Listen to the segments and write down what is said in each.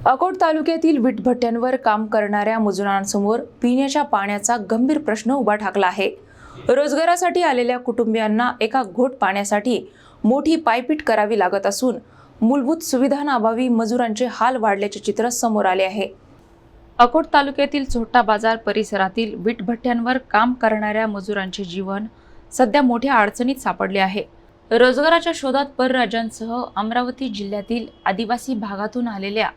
अकोट तालुक्यातील विटभट्ट्यांवर काम करणाऱ्या मजुरांसमोर पिण्याच्या पाण्याचा गंभीर प्रश्न उभा ठाकला आहे। रोजगारासाठी आलेल्या कुटुंबियांना एका घोट पाण्यासाठी मोठी पायपीट करावी लागत असून मूलभूत सुविधांअभावी मजुरांचे हाल वाढल्याचे चित्र समोर आले आहे। अकोट तालुक्यातील छोटा बाजार परिसरातील विटभट्ट्यांवर काम करणाऱ्या मजुरांचे जीवन सध्या मोठ्या अडचणीत सापडले आहे। रोजगाराच्या शोधात परराज्यांसह अमरावती जिल्ह्यातील आदिवासी भागातून आलेल्या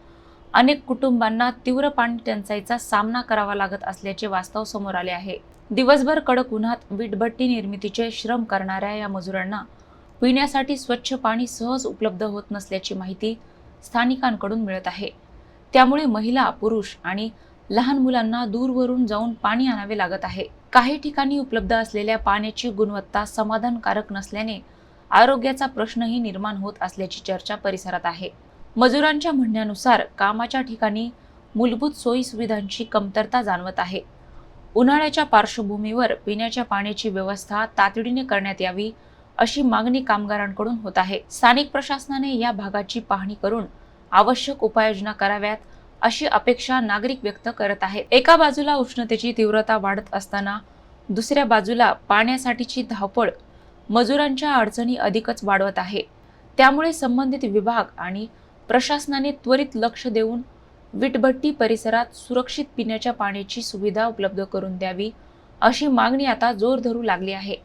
अनेक कुटुंबांना तीव्र पाणी टंचाईचा सामना करावा लागत असल्याचे वास्तव समोर आले आहे। दिवसभर कडक उन्हात वीटभट्टी निर्मितीचे श्रम करणाऱ्या या मजुरांना पिण्यासाठी स्वच्छ पाणी सहज उपलब्ध होत नसल्याची माहिती स्थानिकांकडून मिळत आहे। त्यामुळे महिला, पुरुष आणि लहान मुलांना दूरवरून जाऊन पाणी आणावे लागत आहे। काही ठिकाणी उपलब्ध असलेल्या पाण्याची गुणवत्ता समाधानकारक नसल्याने आरोग्याचा प्रश्नही निर्माण होत असल्याची चर्चा परिसरात आहे। मजुरांच्या म्हणण्यानुसार कामाच्या ठिकाणी मूलभूत सोयी सुविधांची कमतरता जाणवत आहे। उन्हाळ्याच्या पार्श्वभूमीवर पिण्याच्या पाण्याची व्यवस्था तातडीने करण्यात यावी अशी मागणी कामगारांकडून होत आहे। स्थानिक प्रशासनाने या भागाची पाहणी करून आवश्यक उपाययोजना कराव्यात अशी अपेक्षा नागरिक व्यक्त करत आहेत। एका बाजूला उष्णतेची तीव्रता वाढत असताना दुसऱ्या बाजूला पाण्यासाठीची धावपळ मजुरांच्या अडचणी अधिकच वाढवत आहे। त्यामुळे संबंधित विभाग आणि प्रशासनाने त्वरित लक्ष देऊन विटभट्टी परिसरात सुरक्षित पिण्याच्या पाण्याची सुविधा उपलब्ध करून द्यावी अशी मागणी आता जोर धरू लागली आहे।